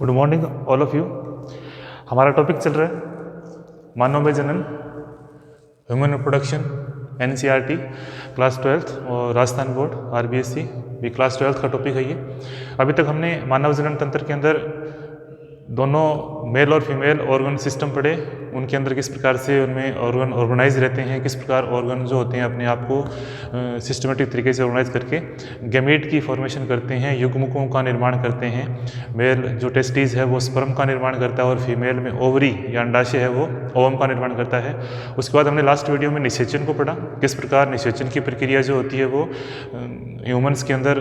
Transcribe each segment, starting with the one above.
Good morning all of you. हमारा topic चल रहा है मानव में जनन, human reproduction, NCERT class 12th और राजस्थान बोर्ड आरबीएससी भी क्लास 12th का टॉपिक है ये। अभी तक हमने मानव जनन तंत्र के अंदर दोनों मेल और फीमेल ऑर्गन सिस्टम पढ़े, उनके अंदर किस प्रकार से उनमें ऑर्गन ऑर्गेनाइज रहते हैं, किस प्रकार ऑर्गन जो होते हैं अपने आप को सिस्टमेटिक तरीके से ऑर्गेनाइज करके गैमेट की फॉर्मेशन करते हैं, युग्मकों का निर्माण करते हैं। मेल जो टेस्टिस है वो स्पर्म का निर्माण करता है और फीमेल में ओवरी या अंडाशय है वो ओवम का निर्माण करता है। उसके बाद हमने लास्ट वीडियो में निषेचन को पढ़ा, किस प्रकार निषेचन की प्रक्रिया जो होती है वो ह्यूमन्स के अंदर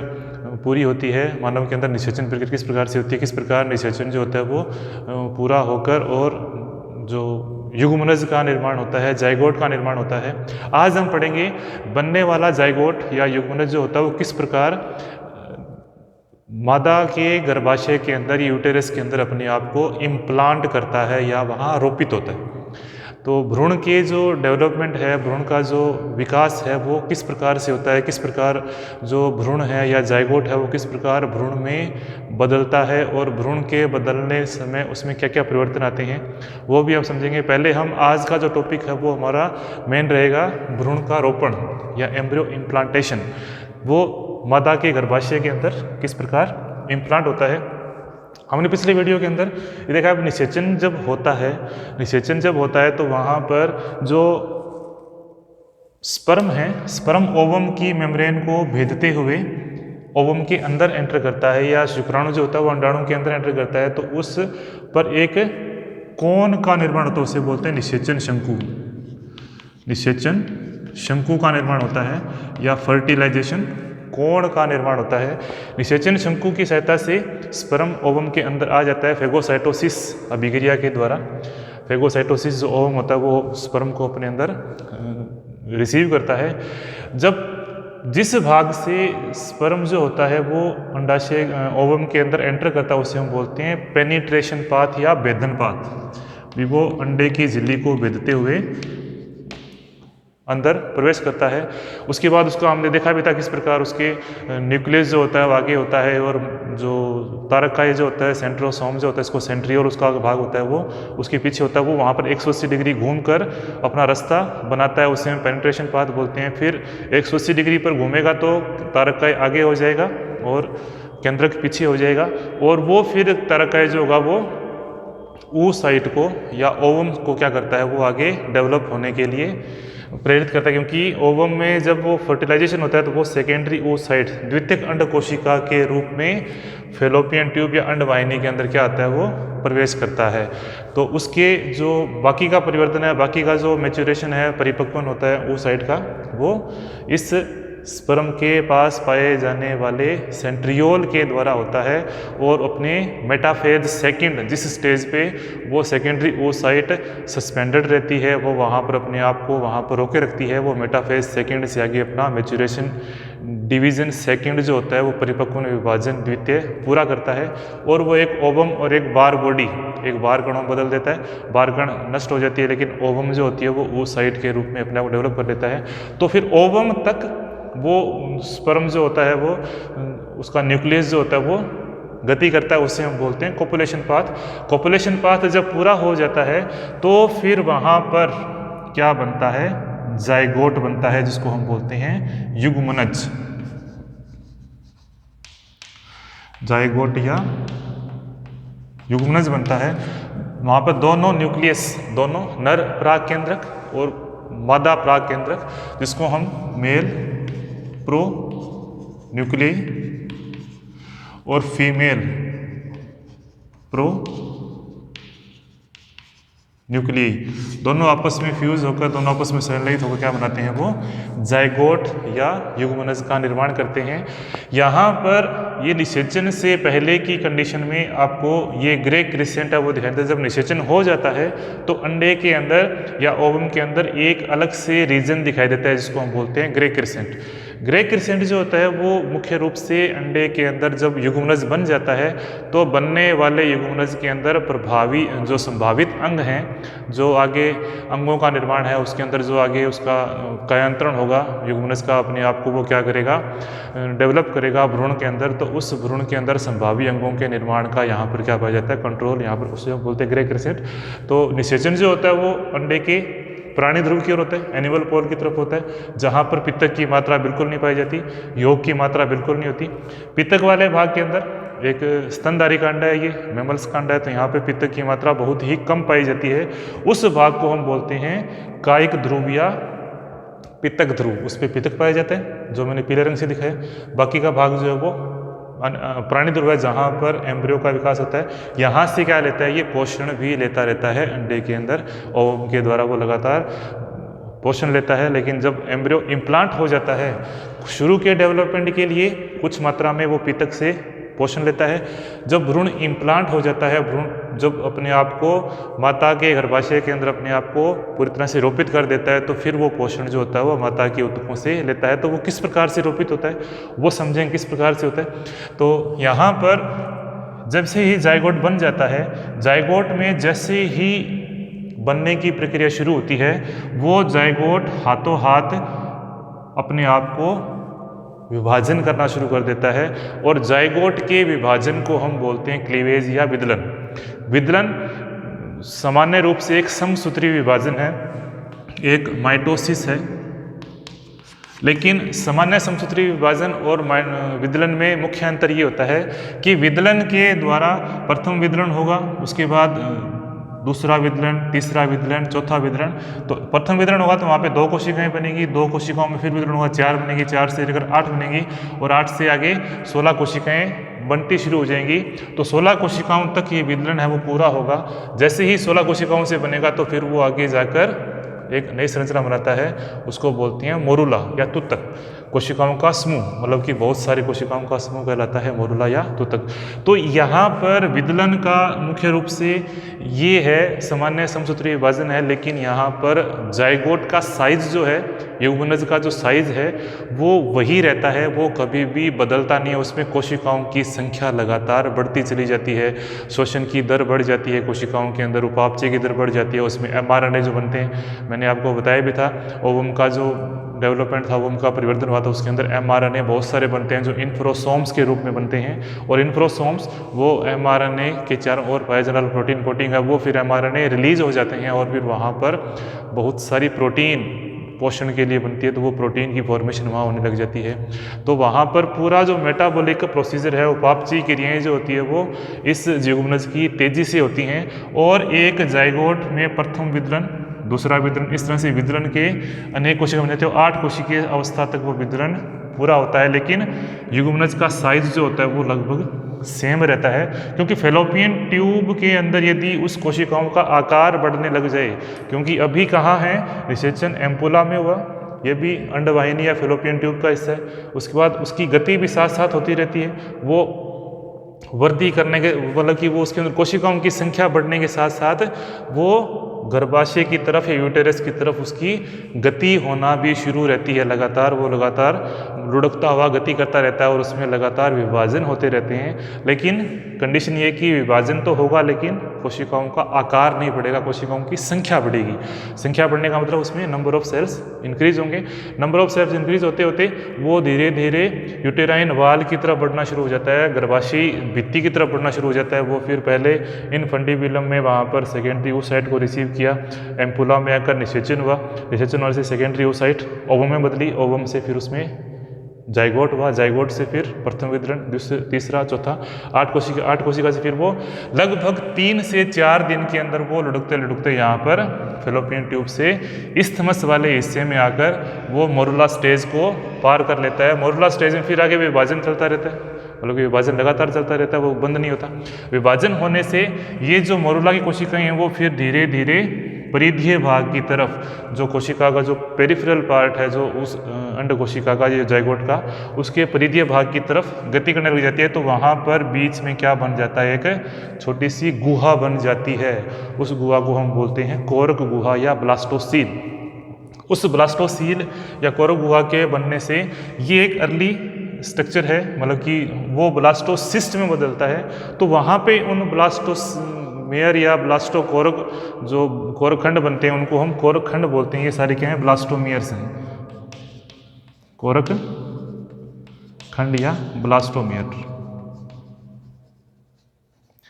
पूरी होती है, मानव के अंदर निषेचन प्रक्रिया किस प्रकार से होती है, किस प्रकार निषेचन जो होता है वो पूरा होकर और जो युग्मनज का निर्माण होता है, जाइगोट का निर्माण होता है। आज हम पढ़ेंगे बनने वाला जाइगोट या युग्मनज जो होता है वो किस प्रकार मादा के गर्भाशय के अंदर, यूटेरस के अंदर अपने आप को इम्प्लांट करता है या वहाँ रोपित होता है। तो भ्रूण के जो डेवलपमेंट है, भ्रूण का जो विकास है वो किस प्रकार से होता है, किस प्रकार जो भ्रूण है या जाइगोट है वो किस प्रकार भ्रूण में बदलता है और भ्रूण के बदलने समय उसमें क्या क्या परिवर्तन आते हैं वो भी हम समझेंगे। पहले हम आज का जो टॉपिक है वो हमारा मेन रहेगा भ्रूण का रोपण या एम्ब्रियो इम्प्लांटेशन, वो मादा के गर्भाशय के अंदर किस प्रकार इम्प्लांट होता है। हमने पिछले वीडियो के अंदर ये देखा, निषेचन जब होता है, निषेचन जब होता है तो वहाँ पर जो स्पर्म है, स्पर्म ओवम की मेम्ब्रेन को भेदते हुए ओवम के अंदर एंटर करता है, या शुक्राणु जो होता है वो अंडाणु के अंदर एंटर करता है, तो उस पर एक कोन का निर्माण होता है, उसे बोलते हैं निषेचन शंकु। निषेचन शंकु का निर्माण होता है या फर्टिलाइजेशन कोण का निर्माण होता है। निषेचन शंकु की सहायता से स्पर्म ओवम के अंदर आ जाता है फेगोसाइटोसिस अभिक्रिया के द्वारा। फेगोसाइटोसिस जो ओवम होता है वो स्पर्म को अपने अंदर रिसीव करता है। जब जिस भाग से स्पर्म जो होता है वो अंडाशय ओवम के अंदर एंटर करता है उसे हम बोलते हैं पेनिट्रेशन पाथ या भेदन पाथ। भी वो अंडे की झिल्ली को भेदते हुए अंदर प्रवेश करता है। उसके बाद उसका हमने देखा भी था किस प्रकार उसके न्यूक्लियस जो होता है वो आगे होता है, और जो तारकाय जो होता है, सेंट्रोसोम जो होता है, इसको सेंट्रियोल उसका भाग होता है वो उसके पीछे होता है, वो वहाँ पर 180 डिग्री घूमकर अपना रास्ता बनाता है, उसे हम पेनिट्रेशन पाथ बोलते हैं। फिर 180 डिग्री पर घूमेगा तो तारकाय आगे हो जाएगा और केंद्रक पीछे हो जाएगा, और वो फिर तारकाय जो होगा वो oocyte को या ओवम को क्या करता है वो आगे डेवलप होने के लिए प्रेरित करता है। क्योंकि ओवम में जब वो फर्टिलाइजेशन होता है तो वो सेकेंडरी oocyte द्वितीयक अंड कोशिका के रूप में फेलोपियन ट्यूब या अंडवाहिनी के अंदर क्या आता है वो प्रवेश करता है। तो उसके जो बाकी का परिवर्तन है, बाकी का जो मैच्योरेशन है, परिपक्वन होता है oocyte का, वो इस स्पर्म के पास पाए जाने वाले सेंट्रियोल के द्वारा होता है। और अपने मेटाफेज सेकंड जिस स्टेज पे वो सेकेंडरी oocyte सस्पेंडेड रहती है, वो वहाँ पर अपने आप को वहाँ पर रोके रखती है, वो मेटाफेज सेकंड से आगे अपना मैच्योरेशन डिवीजन सेकंड जो होता है वो परिपक्वन विभाजन द्वितीय पूरा करता है, और वो एक ओवम और एक बार बॉडी, एक बार कण बदल देता है। बार कण नष्ट हो जाती है लेकिन ओवम जो होती है वो oocyte के रूप में अपने आप को डेवलप कर लेता है। तो फिर ओवम तक वो स्पर्म जो होता है वो उसका न्यूक्लियस जो होता है वो गति करता है, उसे हम बोलते हैं कोपुलेशन पाथ। कोपुलेशन पाथ जब पूरा हो जाता है तो फिर वहाँ पर क्या बनता है, जाइगोट बनता है, जिसको हम बोलते हैं युग्मनज। जाइगोट या युग्मनज बनता है। वहाँ पर दोनों न्यूक्लियस, दोनों नर प्राग केंद्रक और मादा प्राग केंद्रक, जिसको हम मेल प्रो न्यूक्लियई और फीमेल प्रो न्यूक्लियई, दोनों आपस में फ्यूज होकर, दोनों आपस में संलयित होकर क्या बनाते हैं वो जाइगोट या युग्मनज का निर्माण करते हैं। यहाँ पर ये निषेचन से पहले की कंडीशन में आपको ये ग्रे क्रिसेंट है वो दिखाई देता है। जब निषेचन हो जाता है तो अंडे के अंदर या ओवम के अंदर एक अलग से रीजन दिखाई देता है जिसको हम बोलते हैं ग्रे क्रिसेंट। ग्रे क्रिसेंट जो होता है वो मुख्य रूप से अंडे के अंदर जब युग्मनज बन जाता है तो बनने वाले युग्मनज के अंदर प्रभावी जो संभावित अंग हैं, जो आगे अंगों का निर्माण है उसके अंदर जो आगे उसका कायांतरण होगा युग्मनज का, अपने आप को वो क्या करेगा, डेवलप करेगा भ्रूण के अंदर, तो उस भ्रूण के अंदर संभावी अंगों के निर्माण का यहाँ पर क्या पाया जाता है, कंट्रोल, यहाँ पर उसे बोलते हैं ग्रे क्रिसेंट। तो निषेचन जो होता है वो अंडे के प्राणी ध्रुव की ओर होता है, एनिमल पोल की तरफ होता है, जहाँ पर पित्तक की मात्रा बिल्कुल नहीं पाई जाती, योग की मात्रा बिल्कुल नहीं होती। पित्तक वाले भाग के अंदर एक स्तनधारी का अंडा है, ये मैमल्स का अंडा है, तो यहाँ पे पित्तक की मात्रा बहुत ही कम पाई जाती है। उस भाग को हम बोलते हैं कायिक ध्रुव या पित्तक ध्रुव, उस पर पित्तक पाए जाते हैं जो मैंने पीले रंग से दिखाया। बाकी का भाग जो है वो प्राणी ध्रुव है जहाँ पर एम्ब्रियो का विकास होता है। यहाँ से क्या लेता है, ये पोषण भी लेता रहता है अंडे के अंदर, ओवम के द्वारा वो लगातार पोषण लेता है। लेकिन जब एम्ब्रियो इम्प्लांट हो जाता है, शुरू के डेवलपमेंट के लिए कुछ मात्रा में वो पित्तक से पोषण लेता है। जब भ्रूण इम्प्लांट हो जाता है, भ्रूण जब अपने आप को माता के गर्भाशय के अंदर अपने आप को पूरी तरह से रोपित कर देता है, तो फिर वो पोषण जो होता है वो माता के ऊतकों से लेता है। तो वो किस प्रकार से रोपित होता है वो समझें किस प्रकार से होता है। तो यहाँ पर जब से ही जाइगोट बन जाता है, जाइगोट में जैसे ही बनने की प्रक्रिया शुरू होती है, वो जाइगोट हाथों हाथ अपने आप को विभाजन करना शुरू कर देता है। और जाइगोट के विभाजन को हम बोलते हैं क्लीवेज या विदलन। विदलन सामान्य रूप से एक समसूत्री विभाजन है, एक माइटोसिस है। लेकिन सामान्य समसूत्री विभाजन और विदलन में मुख्य अंतर ये होता है कि विदलन के द्वारा प्रथम विदलन होगा, उसके बाद दूसरा विदलन, तीसरा विदलन, चौथा विदलन। तो प्रथम विदलन होगा तो वहाँ पे 2 कोशिकाएं बनेगी, 2 कोशिकाओं में फिर विदलन होगा, 4 बनेगी, 4 से लेकर 8 बनेगी और 8 से आगे 16 कोशिकाएं बनती शुरू हो जाएंगी। तो 16 कोशिकाओं तक ये विदलन है वो पूरा होगा। जैसे ही 16 कोशिकाओं से बनेगा तो फिर वो आगे जाकर एक नई संरचना बनाता है, उसको बोलते हैं मोरुला या तुतक। कोशिकाओं का समूह, मतलब कि बहुत सारी कोशिकाओं का समूह कहलाता है मोरुला या तुतक। तो यहाँ पर विदलन का मुख्य रूप से ये है सामान्य समसूत्री विभाजन है। लेकिन यहाँ पर जाइगोट का साइज जो है, युग्मनज का जो साइज है वो वही रहता है, वो कभी भी बदलता नहीं है। उसमें कोशिकाओं की संख्या लगातार बढ़ती चली जाती है, श्वसन की दर बढ़ जाती है, कोशिकाओं के अंदर उपापचय की दर बढ़ जाती है, उसमें mRNA जो बनते हैं, मैंने आपको बताया भी था। ओवम का जो डेवलपमेंट था, ओवम का परिवर्तन हुआ था, उसके अंदर mRNA बहुत सारे बनते हैं जो इन्फ्लोसोम्स के रूप में बनते हैं। और इन्फ्लोसोम्स वो mRNA के चारों ओर पाए जाने वाला प्रोटीन कोटिंग है, वो फिर mRNA रिलीज हो जाते हैं और फिर वहाँ पर बहुत सारी प्रोटीन पोषण के लिए बनती है, तो वो प्रोटीन की फॉर्मेशन वहाँ होने लग जाती है। तो वहाँ पर पूरा जो मेटाबॉलिक प्रोसीजर है, उपापचयी क्रियाएं जो होती है वो इस युग्मनज की तेजी से होती हैं। और एक जाइगोट में प्रथम विदलन, दूसरा विदलन, इस तरह से विदलन के अनेक कोशिका बन जाते हैं। 8 कोशिकीय अवस्था तक वो विदलन पूरा होता है। लेकिन युग्मनज का साइज जो होता है वो लगभग सेम रहता है, क्योंकि फेलोपियन ट्यूब के अंदर यदि उस कोशिकाओं का आकार बढ़ने लग जाए, क्योंकि अभी कहाँ है, निषेचन एम्पुला में हुआ, ये भी अंडवाहिनी या फेलोपियन ट्यूब का हिस्सा है। उसके बाद उसकी गति भी साथ साथ होती रहती है, वो वृद्धि करने के मतलब कि वो उसके अंदर कोशिकाओं की संख्या बढ़ने के साथ साथ वो गर्भाशय की तरफ या यूटेरस की तरफ उसकी गति होना भी शुरू रहती है। लगातार वो लगातार लुढ़कता हुआ गति करता रहता है और उसमें लगातार विभाजन होते रहते हैं। लेकिन कंडीशन ये कि विभाजन तो होगा लेकिन कोशिकाओं का आकार नहीं बढ़ेगा, कोशिकाओं की संख्या बढ़ेगी। संख्या बढ़ने का मतलब उसमें नंबर ऑफ सेल्स इंक्रीज होंगे। नंबर ऑफ सेल्स इंक्रीज होते होते वो धीरे धीरे यूटेराइन वाल की तरफ बढ़ना शुरू हो जाता है, गर्भाशयी भित्ति की तरफ बढ़ना शुरू हो जाता है। वो फिर पहले इनफंडिबुलम में वहाँ पर सेकेंडरी oocyte को रिसीव किया, एम्पुला में आकर निषेचन हुआ, निषेचन वाले से सेकेंडरी oocyte ओवम में बदली, ओवम से फिर उसमें जाइगोट हुआ, जाइगोट से फिर प्रथम विदलन, तीसरा, चौथा, 8 कोशिका से फिर वो लगभग 3 से 4 दिन के अंदर वो लुढ़कते लुढ़कते यहाँ पर फेलोपियन ट्यूब से इस्थमस वाले हिस्से में आकर वो मोरुला स्टेज को पार कर लेता है। मोरुला स्टेज में फिर आगे विभाजन चलता रहता है, मतलब कि विभाजन लगातार चलता रहता है, वो बंद नहीं होता। विभाजन होने से ये जो मोरुला की कोशिकाएं हैं वो फिर धीरे धीरे परिधीय भाग की तरफ, जो कोशिका का जो पेरिफेरल पार्ट है, जो उस अंड कोशिका का, ये जाइगोट का, उसके परिधीय भाग की तरफ गति करने लग जाती है। तो वहाँ पर बीच में क्या बन जाता है, एक छोटी सी गुहा बन जाती है। उस गुहा को हम बोलते हैं कोरक गुहा या ब्लास्टोसील। उस ब्लास्टोसील या कोरक गुहा के बनने से ये एक अर्ली स्ट्रक्चर है, मतलब कि वो ब्लास्टोसिस्ट में बदलता है। तो वहाँ पे उन ब्लास्टोमेयर या ब्लास्टोकोरक जो कोरकखंड बनते हैं उनको हम कोरकखंड बोलते हैं। ये सारे क्या हैं? ब्लास्टोमियर्स हैं, कोरक खंड या ब्लास्टोमियर।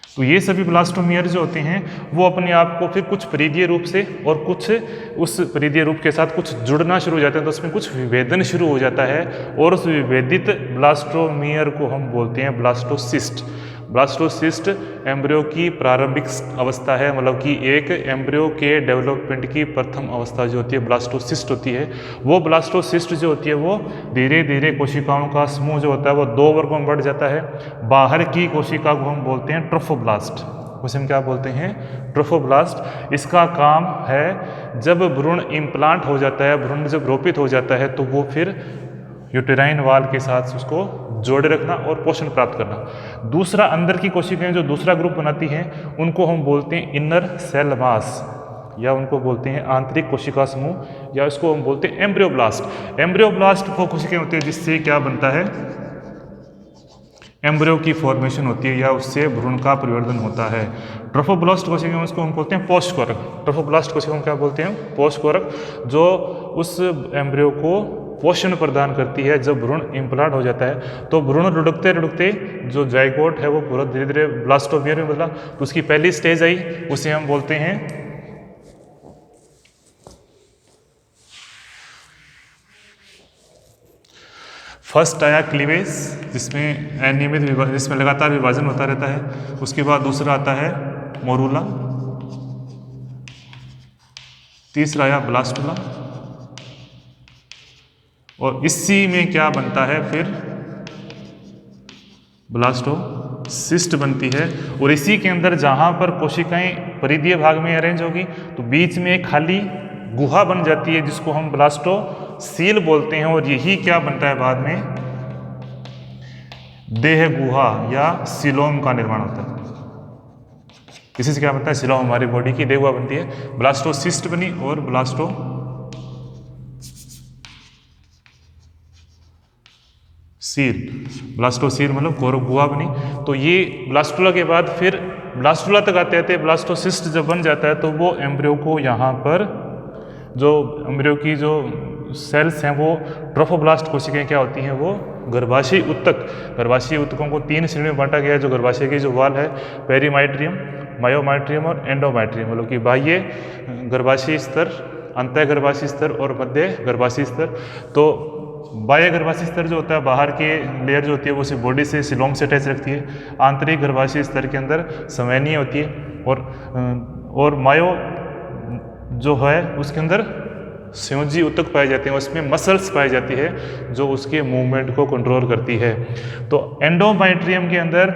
तो ये सभी ब्लास्टोमियर जो होते हैं वो अपने आप को फिर कुछ परिधीय रूप से और कुछ उस परिधीय रूप के साथ कुछ जुड़ना शुरू हो जाते हैं, तो उसमें कुछ विभेदन शुरू हो जाता है और उस विभेदित ब्लास्टोमियर को हम बोलते हैं ब्लास्टोसिस्ट। ब्लास्टोसिस्ट एम्ब्रियो की प्रारंभिक अवस्था है, मतलब कि एक एम्ब्रियो के डेवलपमेंट की प्रथम अवस्था जो होती है ब्लास्टोसिस्ट होती है। वो ब्लास्टोसिस्ट जो होती है वो धीरे धीरे कोशिकाओं का समूह जो होता है वो दो वर्गों में बढ़ जाता है। बाहर की कोशिका को हम बोलते हैं ट्रोफोब्लास्ट, उसे हम क्या बोलते हैं? ट्रोफोब्लास्ट। इसका काम है जब भ्रूण इम्प्लांट हो जाता है, भ्रूण जब रोपित हो जाता है तो वो फिर यूटेराइन वाल के साथ उसको जोड़े रखना और पोषण प्राप्त करना। दूसरा अंदर की कोशिकाएं जो दूसरा ग्रुप बनाती हैं उनको हम बोलते हैं इनर सेल मास, या उनको बोलते हैं आंतरिक कोशिका समूह, या इसको हम बोलते हैं एम्ब्रियोब्लास्ट। एम्ब्रियोब्लास्ट वो कोशिकाएं होती है जिससे क्या बनता है? एम्ब्रियो की फॉर्मेशन होती है या उससे भ्रूण का परिवर्धन होता है। ट्रोफोब्लास्ट कोशिकाएं उसको हम बोलते हैं पोषकोरक। ट्रोफोब्लास्ट कोशिकाओं को क्या बोलते हैं? पोषकोरक, जो उस एम्ब्रियो को पोषण प्रदान करती है। जब भ्रूण इम्प्लांट हो जाता है तो भ्रूण लुढ़कते लुढ़कते जो जाइगोट है वो पूरा धीरे धीरे ब्लास्टोमियर में बदला, तो उसकी पहली स्टेज आई, उसे हम बोलते हैं फर्स्ट आया क्लीवेज, जिसमें अनियमित जिसमें लगातार विभाजन होता रहता है। उसके बाद दूसरा आता है मोरूला, तीसरा आया ब्लास्टुला, और इसी में क्या बनता है फिर? ब्लास्टोसिस्ट बनती है। और इसी के अंदर जहाँ पर कोशिकाएं परिधीय भाग में अरेंज होगी तो बीच में एक खाली गुहा बन जाती है जिसको हम ब्लास्टोसील बोलते हैं, और यही क्या बनता है बाद में? देह गुहा या सिलोम का निर्माण होता है। इसी से क्या बनता है? सिलोम, हमारी बॉडी की देह गुहा बनती है। ब्लास्टोसिस्ट बनी और ब्लास्टोसील मतलब कोरक गुहा बनी। तो ये ब्लास्टुला के बाद फिर ब्लास्टुला तक आते आते ब्लास्टोसिस्ट जब बन जाता है तो वो एम्ब्रियो को यहाँ पर जो एम्ब्रियो की जो सेल्स हैं वो ट्रोफोब्लास्ट कोशिकाएं क्या होती हैं? वो गर्भाशयी उत्तक, गर्भाशयी उत्तकों को 3 श्रेणियों में बांटा गया है। जो गर्भाशय की जो वाल है, पेरीमाइट्रियम, मायोमाइट्रियम और एंडोमाइट्रियम, मतलब कि बाह्य गर्भाशयी स्तर, अंतः गर्भाशयी स्तर और मध्य गर्भाशयी स्तर। तो बाह्य गर्भाशयी स्तर जो होता है, बाहर के लेयर जो होती है वो सिर्फ बॉडी से सिलोम से अटैच रखती है। आंतरिक गर्भाशयी स्तर के अंदर संवहनीय होती है, और मायो जो है उसके अंदर संयोजी उत्तक पाए जाते हैं, उसमें मसल्स पाई जाती है जो उसके मूवमेंट को कंट्रोल करती है। तो एंडोमाइट्रियम के अंदर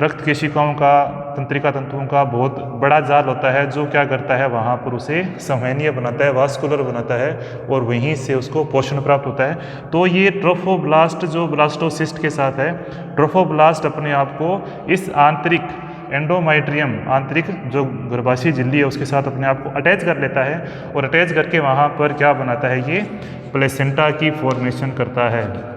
रक्त केशिकाओं का, तंत्रिका तंतुओं का बहुत बड़ा जाल होता है जो क्या करता है? वहाँ पर उसे संवहनीय बनाता है, वास्कुलर बनाता है, और वहीं से उसको पोषण प्राप्त होता है। तो ये ट्रोफोब्लास्ट जो ब्लास्टोसिस्ट के साथ है, ट्रोफोब्लास्ट अपने आप को इस आंतरिक एंडोमाइट्रियम, आंतरिक जो गर्भाशयी झिल्ली है उसके साथ अपने आप को अटैच कर लेता है, और अटैच करके वहाँ पर क्या बनाता है? ये प्लेसेंटा की फॉर्मेशन करता है।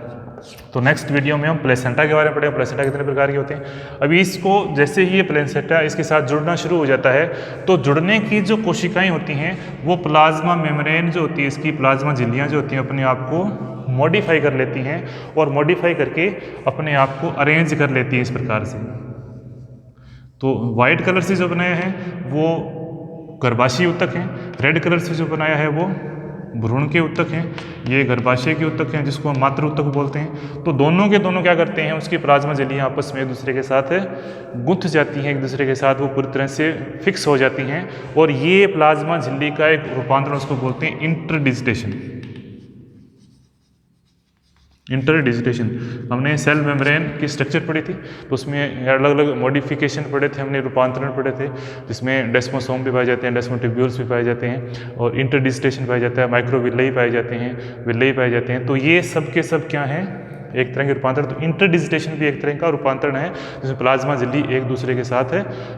तो नेक्स्ट वीडियो में हम प्लेसेंटा के बारे में पढ़ेंगे, प्लेसेंटा कितने प्रकार के होते हैं। अभी इसको जैसे ही ये प्लेसेंटा इसके साथ जुड़ना शुरू हो जाता है तो जुड़ने की जो कोशिकाएं होती हैं वो प्लाज्मा मेम्ब्रेन जो होती है, इसकी प्लाज्मा झिल्लियाँ जो होती हैं अपने आप को मॉडिफाई कर लेती हैं, और मॉडिफाई करके अपने आप को अरेंज कर लेती हैं इस प्रकार से। तो वाइट कलर से जो बनाया है वो गर्भाशयी उत्तक हैं, रेड कलर से जो बनाया है वो भ्रूण के उत्तक हैं, ये गर्भाशय के उत्तक हैं जिसको हम मातृ उत्तक बोलते हैं। तो दोनों के दोनों क्या करते हैं? उसकी प्लाज्मा झिल्लियाँ आपस में एक दूसरे के साथ गुंथ जाती हैं, एक दूसरे के साथ वो पूरी तरह से फिक्स हो जाती हैं, और ये प्लाज्मा झिल्ली का एक रूपांतरण उसको बोलते हैं इंटरडिजिटेशन। इंटरडिजिटेशन, हमने सेल मेम्ब्रेन की स्ट्रक्चर पढ़ी थी तो उसमें अलग अलग मॉडिफिकेशन पढ़े थे, हमने रूपांतरण पढ़े थे, जिसमें डेस्मोसोम भी पाए जाते हैं, डेस्मोटिब्यूल्स भी पाए जाते हैं, और इंटरडिजिटेशन पाया जाता है, माइक्रोविल्लाई पाए जाते हैं, विल्लाई पाए जाते हैं। तो ये सब के सब क्या हैं? एक तरह के रूपांतरण। तो इंटरडिजिटेशन भी एक तरह का रूपांतरण है, जिसमें प्लाज्मा झिल्ली एक दूसरे के साथ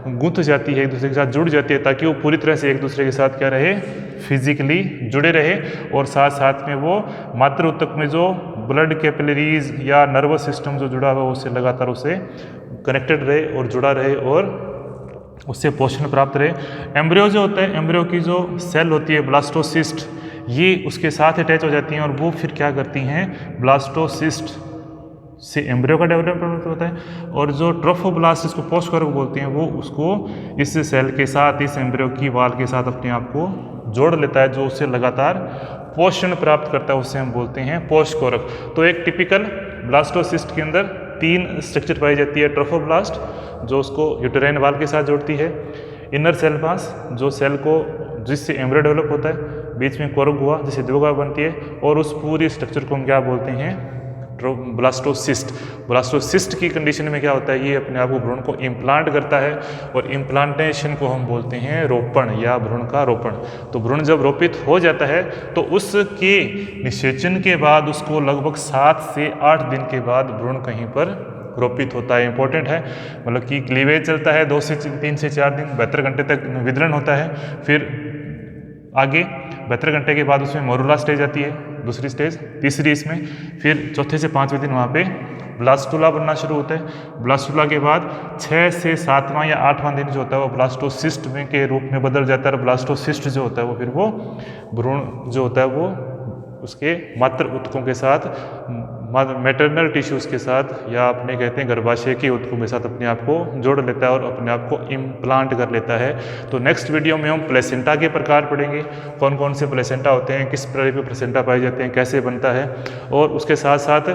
गुंथ जाती है, एक दूसरे के साथ जुड़ जाती है, ताकि वो पूरी तरह से एक दूसरे के साथ क्या रहे, फिजिकली जुड़े रहे, और साथ साथ में वो मात्र ऊतक में जो ब्लड कैपिलरीज या नर्वस सिस्टम जो जुड़ा हुआ है उससे लगातार उसे कनेक्टेड रहे और जुड़ा रहे और उससे पोषण प्राप्त रहे। एम्ब्रियो जो होता है, एम्ब्रियो की जो सेल होती है ब्लास्टोसिस्ट, ये उसके साथ अटैच हो जाती हैं और वो फिर क्या करती हैं, ब्लास्टोसिस्ट से एम्ब्रियो का डेवलपमेंट होता है, और जो ट्रोफोब्लास्ट इसको पोस्ट कोरक बोलते हैं, वो उसको इस सेल के साथ, इस एम्ब्रियो की वाल के साथ अपने आप को जोड़ लेता है, जो उससे लगातार पोषण प्राप्त करता है, उससे हम बोलते हैं पोस्ट कोरक। तो एक टिपिकल ब्लास्टोसिस्ट के अंदर 3 स्ट्रक्चर पाई जाती है। ट्रोफोब्लास्ट जो उसको यूटेराइन वाल के साथ जोड़ती है, इनर सेल मास जो सेल को जिससे एम्ब्रियो डेवलप होता है, बीच में कोरक हुआ जिससे द्विगा बनती है, और उस पूरी स्ट्रक्चर को हम क्या बोलते हैं, ब्लास्टोसिस्ट। ब्लास्टोसिस्ट की कंडीशन में क्या होता है, ये अपने आप को भ्रूण को इम्प्लांट करता है, और इम्प्लांटेशन को हम बोलते हैं रोपण या भ्रूण का रोपण। तो भ्रूण जब रोपित हो जाता है तो उसके निषेचन के बाद उसको लगभग 7 से 8 दिन के बाद भ्रूण कहीं पर रोपित होता है। इंपॉर्टेंट है, मतलब कि क्लीवेज चलता है 2 से 3 से 4 दिन, 72 घंटे तक वितरण होता है, फिर आगे 72 घंटे के बाद उसमें मोरुला स्टेज आती है, दूसरी स्टेज, तीसरी इसमें, फिर चौथे से 5वें दिन वहाँ पे ब्लास्टुला बनना शुरू होता है। ब्लास्टुला के बाद 6 से 7वां या 8वां दिन जो होता है वो ब्लास्टोसिस्ट में के रूप में बदल जाता है, और ब्लास्टोसिस्ट जो होता है वो फिर वो भ्रूण जो होता है वो उसके मात्र ऊतकों के साथ, मैटरनल टिश्यूज के साथ, या अपने कहते हैं गर्भाशय के ऊतकों के साथ अपने आप को जोड़ लेता है और अपने आप को इम्प्लांट कर लेता है। तो नेक्स्ट वीडियो में हम प्लेसेंटा के प्रकार पढ़ेंगे, कौन कौन से प्लेसेंटा होते हैं, किस प्रकार के प्लेसेंटा पाए जाते हैं, कैसे बनता है, और उसके साथ साथ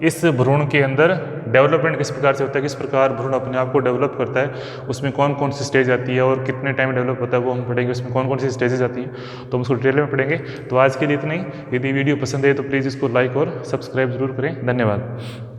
इस भ्रूण के अंदर डेवलपमेंट किस प्रकार से होता है, किस प्रकार भ्रूण अपने आप को डेवलप करता है, उसमें कौन कौन सी स्टेज आती है और कितने टाइम डेवलप होता है वो हम पढ़ेंगे, उसमें कौन कौन सी स्टेजेस आती हैं, तो हम उसको डिटेल में पढ़ेंगे। तो आज के लिए इतना ही। यदि वीडियो पसंद है तो प्लीज़ इसको लाइक और सब्सक्राइब जरूर करें। धन्यवाद।